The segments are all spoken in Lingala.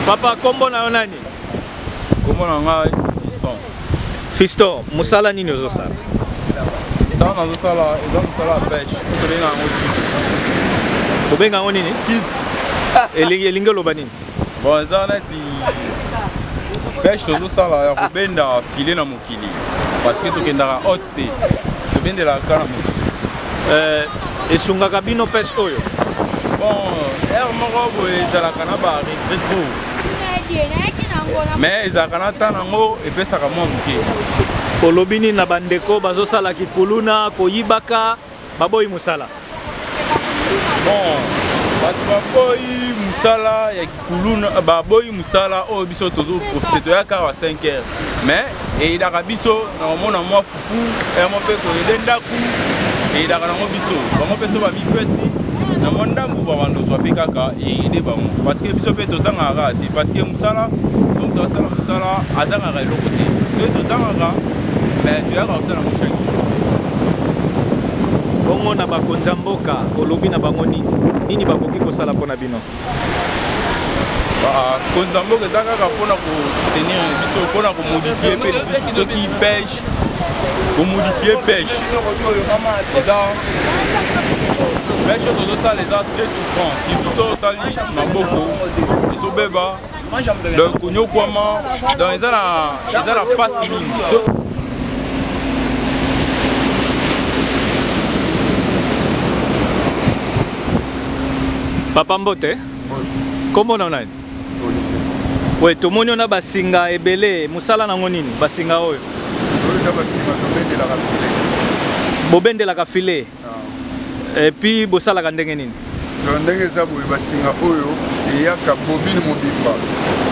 Papa, kombo na nani? Kombo na ngai Fiston. Fiston, musala nini ozosala? Sala nazosala eza musala pêche. Tobenga yango kit. Obenga yango nini? Kit. Elingi oloba nini? Bon, eza neti pêche tozosala ya kobenda filet na mokili. Parce que tokendaka haute te. Tobendelaka na mokili. Esungaka bino pêche oyo? Bon, air moko boye ezalaka na ba retro. Mais ezalaka na ntan nango epesaka mwa moke. Olobi nini na bandeko bazosala kikuluna koyibaka baboyi musala? Bon, bato baboyi musala ya kikuluna baboyi musala oyo biso tozoprofite toyaka wa 5 heures. Mais eyidaka biso na komona mwa fufu emo mpe koyede ndaku eyidaka nango biso bango mpe so bamipesi na mwa ndambu babandozwa mpe kaka eyede bango parce que biso mpe tozangaka te parce que musala soki moto asala musala azangaka eloko te soki tozangaka mais toyaka kosala mo chaque jour. Bongo na bakonza mboka olobi na bango nini bakoki kosala mpona bino? Konza mboka eza kaka mpona kosoutenir biso mpona komodifie mpe lisusu soki pêche komodifie pêche eza pêche tozosala eza très souffrant surtout totali maboko ezobeba donc konyokwama donc eza na pasi mingi. Papa Mbote, kombo na nani? We tomoni ona basinga ebele musala nango nini basinga oyo? Oyo basinga tobendelaka filet. Bobendelaka filet. Et puis bosalaka ndenge nini? Ndenge eza boye basinga oyo eyaka bobine mobimba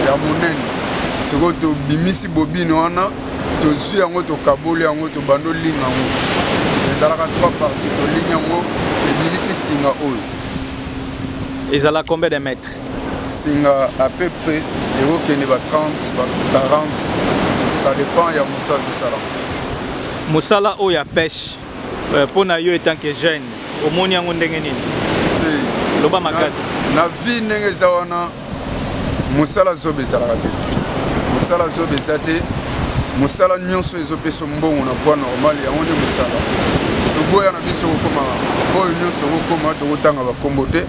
ya monene. Siko tobimisi bobine wana tozwi yango tokaboli yango tobando linga yango. Ezalaka 3 parties tolinga yango ebimisi singa oyo. Ezala combien de mètres? Singa à peu près ekokende ba 30 ba 40 ça dépend ya moto azosala. Musala oyo ya pêche mpona yo etant que jeune omoni yango ndenge nini? Loba makasi. Na vie ndenge eza wana musala zobe ezalaka te. Musala zobe eza te. Musala nyonso ezopesa mbongo na voie normale yango nde musala. Toboya na biso kokoma oyo nyonso tokokoma tokotanga bakombo te.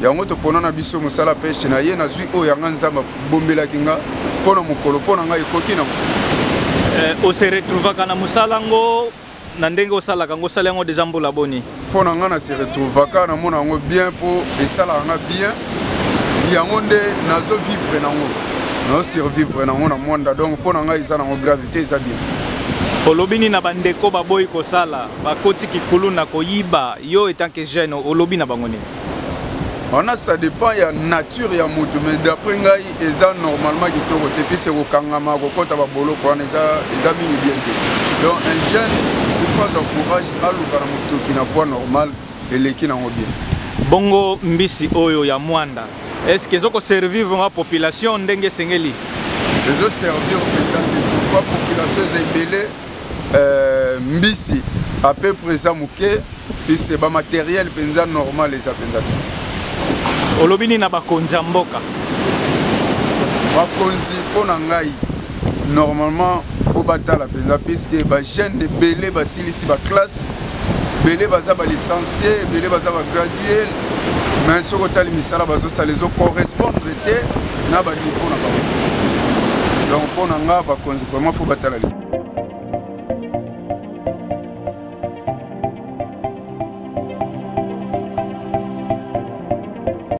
Yango topona na biso musala pêche na ye na zwi oyo yanga nzamba bombelaki nga mpona mokolo mpona ngai ekoki na o se retrouvaka na musala ngo na ndenge osalaka ngo osala yango deja mbula boni? Mpona nga na se retrouvaka namona yango bien mpo esalaka nga bien yango nde nazovivre nango nazosurvivre nango na mwanda donc mpona ngai eza nango gravité eza bien. Olobi nini na bandeko baboyi kosala bakoti kikulu na koyiba yo etant que jeune olobi na bango nini? Ça dépend de la nature ya moto mais d'après ngai eza normalement kitoko te puis c'est kokangama kokota babolo kwa eza mingi bien te. Donc un jeune il faut avoir courage aluka na moto qui na voie normale eleki nango bien. Bongo mbisi oyo ya mwanda est-ce que ezoko servir vraiment population ndenge sengeli? Ezo servir peut-être pour population ebele mbisi à peu près ça muke puis c'est ba matériel penza normal les penza. Olobini na bakonza mboka. Bakonzi mpona ngai normalement faut batala penza puisque ba jeune de belé basilisi ba classe belé baza ba licencié belé baza ba gradué mais soko tali misala bazo sala les correspondre te na ba niveau na bango. Donc mpona nga bakonzi vraiment faut batala.